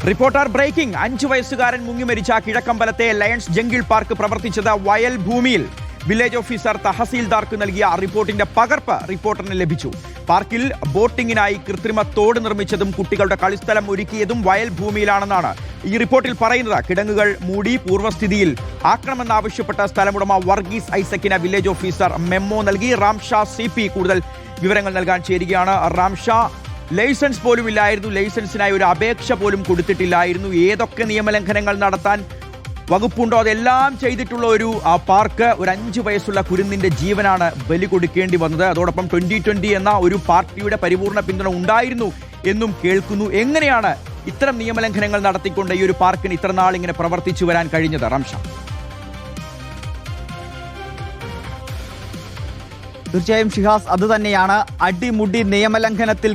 Reporter breaking 5 വയസ്സുകാരൻ മുങ്ങിമരിച്ച കിഴക്കമ്പലത്തെ lions jungle park പ്രവർത്തിച്ചത് വയൽ ഭൂമിയിൽ. വില്ലേജ് ഓഫീസർ തഹസീൽദാർക്ക് നൽകിയ റിപ്പോർട്ടിന്റെ പകർപ്പ് റിപ്പോർട്ടറിന് ലഭിച്ചു. പാർക്കിൽ ബോട്ടിങ്ങിനായി കൃത്രിമ തോട് നിർമ്മിച്ചതും കുട്ടികളുടെ കളിസ്ഥലം ഒരുക്കിയതും വയൽ ഭൂമിയിലാണെന്നാണ് ഈ റിപ്പോർട്ടിൽ പറയുന്നത്. കിടങ്ങുകൾ മൂടി പൂർവ്വസ്ഥിതിയിൽ ആക്കണമെന്നാവശ്യപ്പെട്ട സ്ഥലമുടമ വർഗീസ് ഐസക്കിന് വില്ലേജ് ഓഫീസർ മെമ്മോ നൽകി. റാംഷാ CP കൂടുതൽ വിവരങ്ങൾ നൽകാൻ ചേരുകയാണ്. റാംഷാ, ലൈസൻസ് പോലും ഇല്ലായിരുന്നു, ലൈസൻസിനായി ഒരു അപേക്ഷ പോലും കൊടുത്തിട്ടില്ലായിരുന്നു. ഏതൊക്കെ നിയമലംഘനങ്ങൾ നടത്താൻ വകുപ്പുണ്ടോ അതെല്ലാം ചെയ്തിട്ടുള്ള ഒരു പാർക്ക് ഒരു 5 വയസ്സുള്ള കുരുന്നിന്റെ ജീവനാണ് ബലി കൊടുക്കേണ്ടി വന്നത്. അതോടൊപ്പം 2020 എന്ന ഒരു പാർട്ടിയുടെ പരിപൂർണ പിന്തുണ ഉണ്ടായിരുന്നു എന്നും കേൾക്കുന്നു. എങ്ങനെയാണ് ഇത്തരം നിയമലംഘനങ്ങൾ നടത്തിക്കൊണ്ട് ഈ ഒരു പാർക്കിന് ഇത്ര നാൾ ഇങ്ങനെ പ്രവർത്തിച്ചു വരാൻ കഴിഞ്ഞത് റംഷ? തീർച്ചയായും ഷിഹാസ്, അത് തന്നെയാണ്. അടിമുടി നിയമലംഘനത്തിൽ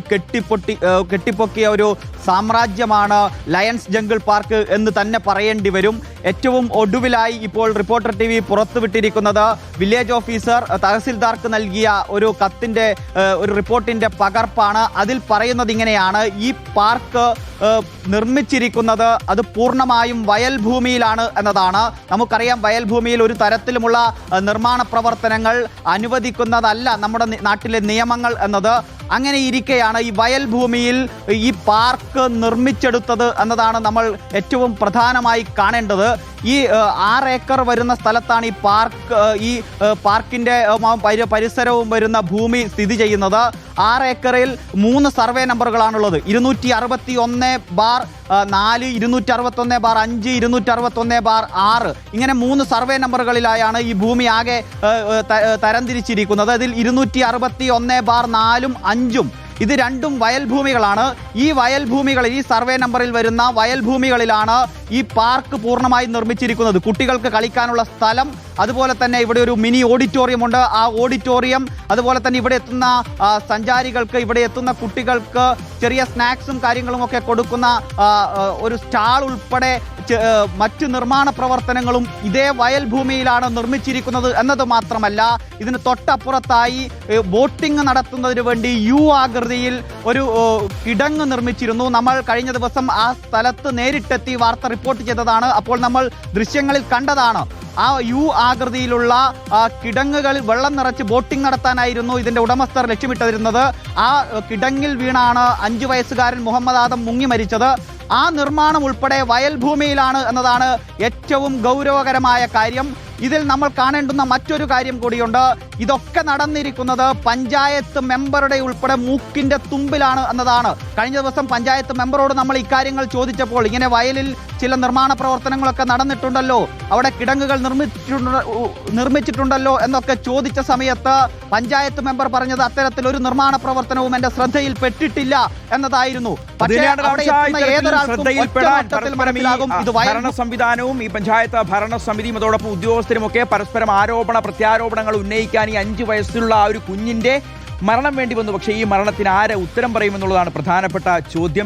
കെട്ടിപ്പൊക്കിയ ഒരു സാമ്രാജ്യമാണ് ലയൺസ് ജംഗിൾ പാർക്ക് എന്ന് തന്നെ പറയേണ്ടി വരും. ഏറ്റവും ഒടുവിലായി ഇപ്പോൾ റിപ്പോർട്ടർ TV പുറത്തുവിട്ടിരിക്കുന്നത് വില്ലേജ് ഓഫീസർ തഹസിൽദാർക്ക് നൽകിയ ഒരു കത്തിന്റെ ഒരു റിപ്പോർട്ടിന്റെ പകർപ്പാണ്. അതിൽ പറയുന്നത് ഇങ്ങനെയാണ്: ഈ പാർക്ക് നിർമ്മിച്ചിരിക്കുന്നത് അത് പൂർണ്ണമായും വയൽ ഭൂമിയിലാണ് എന്നതാണ്. നമുക്കറിയാം, വയൽ ഭൂമിയിൽ ഒരു തരത്തിലുമുള്ള നിർമ്മാണ പ്രവർത്തനങ്ങൾ അനുവദിക്കുന്നതല്ല നമ്മുടെ നാട്ടിലെ നിയമങ്ങൾ എന്നത്. അങ്ങനെ ഇരിക്കെയാണ് ഈ വയൽ ഭൂമിയിൽ ഈ പാർക്ക് നിർമ്മിച്ചെടുത്തത് എന്നതാണ് നമ്മൾ ഏറ്റവും പ്രധാനമായി കാണേണ്ടത്. ഈ 6 ഏക്കർ വരുന്ന സ്ഥലത്താണ് ഈ പാർക്കിന്റെ പരിസരവും വരുന്ന ഭൂമി സ്ഥിതി ചെയ്യുന്നത്. 6 ഏക്കറിൽ 3 സർവേ നമ്പറുകളാണുള്ളത്. 261/4, 261/5, 261/6 ഇങ്ങനെ 3 സർവേ നമ്പറുകളിലായാണ് ഈ ഭൂമി ആകെ തരംതിരിച്ചിരിക്കുന്നത്. അതിൽ 261/4ഉം 5ഉം ഇത് രണ്ടും വയൽ ഭൂമികളാണ്. ഈ വയൽ ഭൂമികളിൽ, ഈ സർവേ നമ്പറിൽ വരുന്ന വയൽ ഭൂമികളിലാണ് ഈ പാർക്ക് പൂർണ്ണമായും നിർമ്മിച്ചിരിക്കുന്നത്. കുട്ടികൾക്ക് കളിക്കാനുള്ള സ്ഥലം, അതുപോലെ തന്നെ ഇവിടെ ഒരു മിനി ഓഡിറ്റോറിയം ഉണ്ട്. ആ ഓഡിറ്റോറിയം, അതുപോലെ തന്നെ ഇവിടെ എത്തുന്ന സഞ്ചാരികൾക്ക്, ഇവിടെ എത്തുന്ന കുട്ടികൾക്ക് ചെറിയ സ്നാക്സും കാര്യങ്ങളും ഒക്കെ കൊടുക്കുന്ന ഒരു സ്റ്റാൾ ഉൾപ്പെടെ മറ്റ് നിർമ്മാണ പ്രവർത്തനങ്ങളും ഇതേ വയൽ ഭൂമിയിലാണ് നിർമ്മിച്ചിരിക്കുന്നത് എന്നത് മാത്രമല്ല, ഇതിന് തൊട്ടപ്പുറത്തായി ബോട്ടിംഗ് നടത്തുന്നതിന് വേണ്ടി ആകൃതിയിൽ ഒരു കിടങ്ങ് നിർമ്മിച്ചിരുന്നു. നമ്മൾ കഴിഞ്ഞ ദിവസം ആ സ്ഥലത്ത് നേരിട്ടെത്തി വാർത്ത റിപ്പോർട്ട് ചെയ്തതാണ്. അപ്പോൾ നമ്മൾ ദൃശ്യങ്ങളിൽ കണ്ടതാണ്. ആ ആകൃതിയിലുള്ള കിടങ്ങുകളിൽ വെള്ളം നിറച്ച് ബോട്ടിംഗ് നടത്താനായിരുന്നു ഇതിന്റെ ഉടമസ്ഥർ ലക്ഷ്യമിട്ടിരുന്നത്. ആ കിടങ്ങിൽ വീണാണ് 5 വയസ്സുകാരൻ മുഹമ്മദ് ആദം മുങ്ങി മരിച്ചത്. ആ നിർമ്മാണം ഉൾപ്പെടെ വയൽ ഭൂമിയിലാണ് എന്നതാണ് ഏറ്റവും ഗൗരവകരമായ കാര്യം. ഇതിൽ നമ്മൾ കാണേണ്ടുന്ന മറ്റൊരു കാര്യം കൂടിയുണ്ട്. ഇതൊക്കെ നടന്നിരിക്കുന്നത് പഞ്ചായത്ത് മെമ്പറുടെ ഉൾപ്പെടെ മൂക്കിന്റെ തുമ്പിലാണ് എന്നതാണ്. കഴിഞ്ഞ ദിവസം പഞ്ചായത്ത് മെമ്പറോട് നമ്മൾ ഇക്കാര്യങ്ങൾ ചോദിച്ചപ്പോൾ, ഇങ്ങനെ വയലിൽ ചില നിർമ്മാണ പ്രവർത്തനങ്ങളൊക്കെ നടന്നിട്ടുണ്ടല്ലോ, അവിടെ കിടങ്ങുകൾ നിർമ്മിച്ചിട്ടുണ്ടല്ലോ എന്നൊക്കെ ചോദിച്ച സമയത്ത് പഞ്ചായത്ത് മെമ്പർ പറഞ്ഞത് അത്തരത്തിൽ ഒരു നിർമ്മാണ പ്രവർത്തനവും എന്റെ ശ്രദ്ധയിൽ പെട്ടിട്ടില്ല എന്നതായിരുന്നു. പക്ഷേ ഭരണ സംവിധാനവും ഈ പഞ്ചായത്ത് ഭരണസമിതിയും അതോടൊപ്പം ഉദ്യോഗസ്ഥരുമൊക്കെ പരസ്പരം ആരോപണ പ്രത്യാരോപണങ്ങൾ ഉന്നയിക്കാൻ ഈ 5 വയസ്സുള്ള ആ ഒരു കുഞ്ഞിന്റെ മരണം വേണ്ടി വന്നു. പക്ഷേ ഈ മരണത്തിന് ആര് ഉത്തരം പറയുമെന്നുള്ളതാണ് പ്രധാനപ്പെട്ട ചോദ്യം.